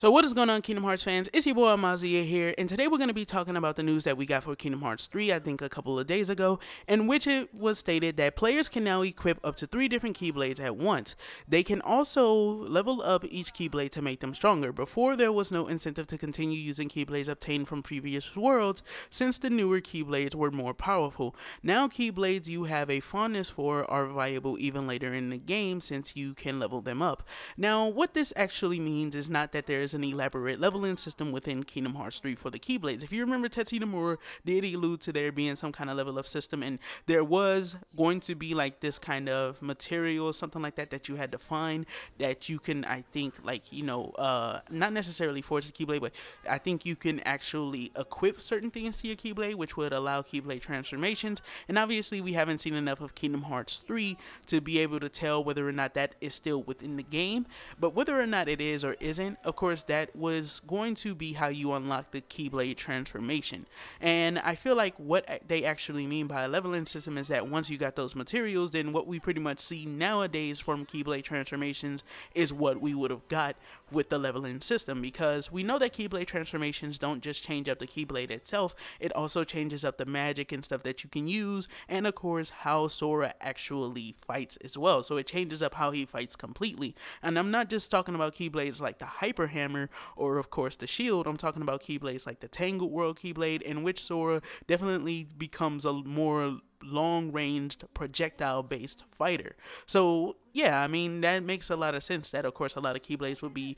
So what is going on, Kingdom Hearts fans? It's your boy Amaziah here, and today we're going to be talking about the news that we got for Kingdom Hearts 3, I think a couple of days ago, in which it was stated that players can now equip up to 3 different Keyblades at once. They can also level up each Keyblade to make them stronger. Before, there was no incentive to continue using Keyblades obtained from previous worlds, since the newer Keyblades were more powerful. Now Keyblades you have a fondness for are viable even later in the game, since you can level them up. Now, what this actually means is not that there is an elaborate leveling system within Kingdom Hearts 3 for the Keyblades. If you remember, Tetsuya Nomura did allude to there being some kind of level up system, and there was going to be like this kind of material, something like that, that you had to find that you can, I think, like, not necessarily forge the Keyblade, but I think you can actually equip certain things to your Keyblade, which would allow Keyblade transformations. And obviously, we haven't seen enough of Kingdom Hearts 3 to be able to tell whether or not that is still within the game. But whether or not it is or isn't, of course, that was going to be how you unlock the Keyblade transformation. And I feel like what they actually mean by a leveling system is that once you got those materials, then what we pretty much see nowadays from Keyblade transformations is what we would have got with the leveling system, because we know that Keyblade transformations don't just change up the Keyblade itself, it also changes up the magic and stuff that you can use, and of course how Sora actually fights as well. So it changes up how he fights completely. And I'm not just talking about Keyblades like the Hyper Hammer or of course the Shield. I'm talking about Keyblades like the Tangled World Keyblade, in which Sora definitely becomes a more long-ranged projectile-based fighter. So yeah, I mean, that makes a lot of sense that of course a lot of Keyblades would be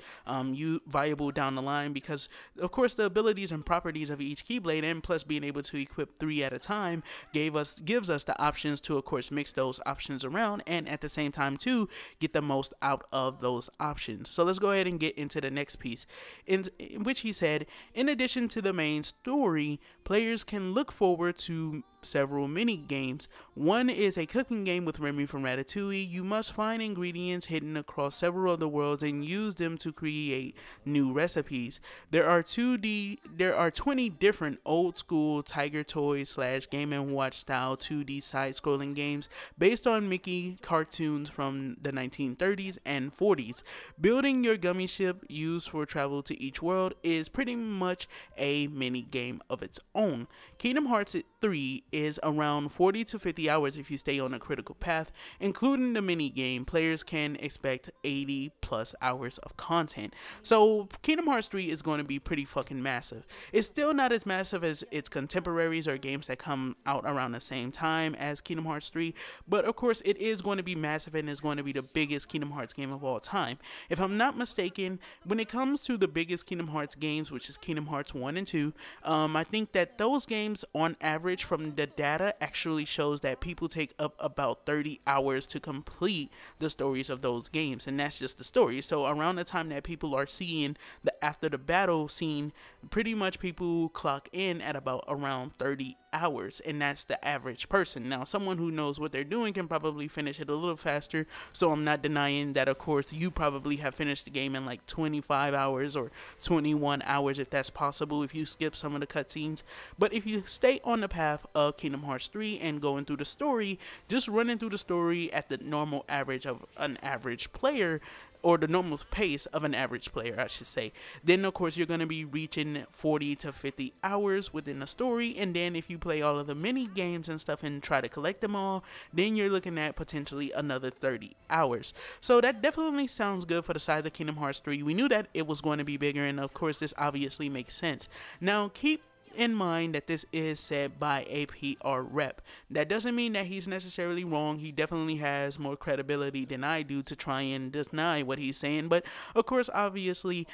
viable down the line, because of course the abilities and properties of each Keyblade, and plus being able to equip 3 at a time, gives us the options to of course mix those options around, and at the same time to get the most out of those options. So let's go ahead and get into the next piece, in which he said, in addition to the main story, players can look forward to several mini games. One is a cooking game with Remy from Ratatouille. You must find ingredients hidden across several of the worlds and use them to create new recipes. There are 20 different old school Tiger Toy / Game & Watch style 2D side-scrolling games based on Mickey cartoons from the 1930s and 40s. Building your gummy ship used for travel to each world is pretty much a mini game of its own. Kingdom Hearts 3 is around 40 to 50 hours if you stay on a critical path. Including the mini game, players can expect 80 plus hours of content. So Kingdom Hearts 3 is going to be pretty fucking massive. It's still not as massive as its contemporaries or games that come out around the same time as Kingdom Hearts 3, but of course it is going to be massive and is going to be the biggest Kingdom Hearts game of all time. If I'm not mistaken, when it comes to the biggest Kingdom Hearts games, which is Kingdom Hearts 1 and 2, I think that those games on average from the data actually shows that people take up about 30 hours to complete the stories of those games, and that's just the story. So around the time that people are seeing the after the battle scene, pretty much people clock in at about around 30 hours, and that's the average person. Now, someone who knows what they're doing can probably finish it a little faster, so I'm not denying that of course you probably have finished the game in like 25 hours or 21 hours if that's possible, if you skip some of the cutscenes. But if you stay on the path of Kingdom Hearts 3 and going through the story, just running through the story at the normal average of an average player, or the normal pace of an average player, I should say, then of course you're going to be reaching 40 to 50 hours within the story. And then if you play all of the mini games and stuff and try to collect them all, then you're looking at potentially another 30 hours. So that definitely sounds good for the size of Kingdom Hearts 3. We knew that it was going to be bigger, and of course this obviously makes sense. Now keep in mind that this is said by a PR rep. That doesn't mean that he's necessarily wrong. He definitely has more credibility than I do to try and deny what he's saying. But of course, obviously,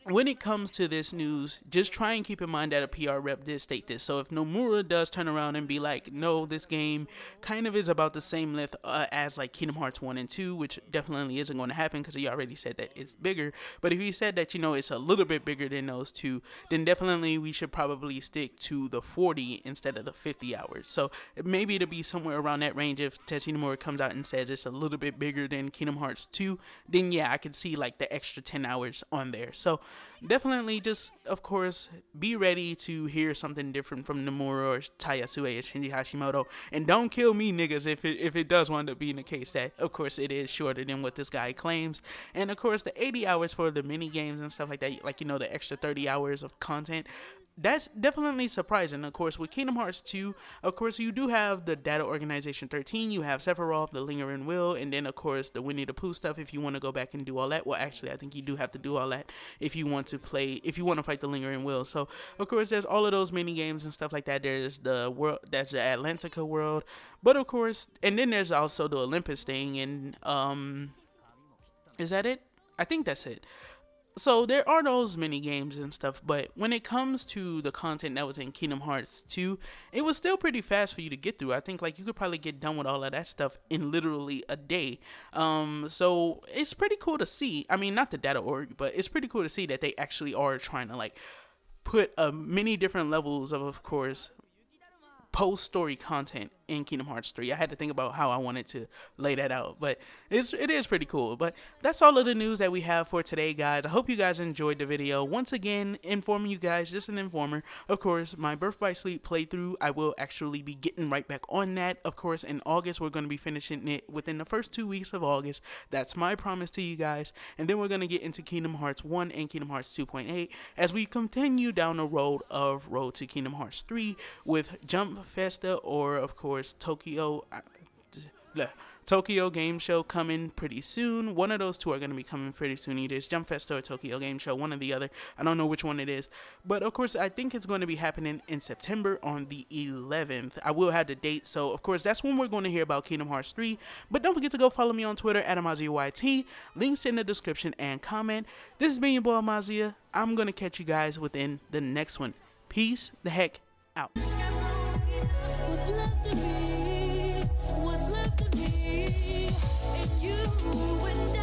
when it comes to this news, just try and keep in mind that a PR rep did state this. So if Nomura does turn around and be like, no, this game kind of is about the same length as like Kingdom Hearts 1 and 2, which definitely isn't going to happen because he already said that it's bigger. But if he said that, it's a little bit bigger than those two, then definitely we should probably stick to the 40 instead of the 50 hours. So maybe it'll be somewhere around that range. If Tetsuya Nomura comes out and says it's a little bit bigger than Kingdom Hearts 2, then yeah, I could see like the extra 10 hours on there. So definitely just, of course, be ready to hear something different from Nomura or Tayasue or Shinji Hashimoto. And don't kill me, niggas, if it does wind up being the case that, of course, it is shorter than what this guy claims. And, of course, the 80 hours for the mini games and stuff like that, like, you know, the extra 30 hours of content, that's definitely surprising. Of course, with Kingdom Hearts 2, of course, you do have the Data Organization 13, you have Sephiroth, the Lingering Will, and then, of course, the Winnie the Pooh stuff if you want to go back and do all that. Well, actually, I think you do have to do all that if you want to fight the Lingering Will. So, of course, there's all of those mini games and stuff like that. There's the world, that's the Atlantica world, but, of course, and then there's also the Olympus thing, and, is that it? I think that's it. So there are those mini games and stuff, but when it comes to the content that was in Kingdom Hearts 2, it was still pretty fast for you to get through. I think like you could probably get done with all of that stuff in literally a day. So it's pretty cool to see. I mean, not the data org, but it's pretty cool to see that they actually are trying to like put many different levels of course, post-story content in Kingdom Hearts 3. I had to think about how I wanted to lay that out, but it is pretty cool. But that's all of the news that we have for today, guys. I hope you guys enjoyed the video. Once again, informing you guys, just an informer. Of course, my Birth by Sleep playthrough, I will actually be getting right back on that. Of course, in August, we're going to be finishing it within the first 2 weeks of August. That's my promise to you guys. And then we're going to get into Kingdom Hearts 1 and Kingdom Hearts 2.8 as we continue down the road to Kingdom Hearts 3 with Jump Festa or, of course, Tokyo Game Show coming pretty soon. One of those two are going to be coming pretty soon. Either it's Jump Festa or Tokyo Game Show, one or the other. I don't know which one it is. But, of course, I think it's going to be happening in September on the 11th. I will have the date. So, of course, that's when we're going to hear about Kingdom Hearts 3. But don't forget to go follow me on Twitter at AmaziahYT. Links in the description and comment. This has been your boy Amaziah. I'm going to catch you guys within the next one. Peace the heck out. What's left of me? What's left of me? And you and I,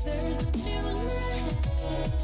there's a new life.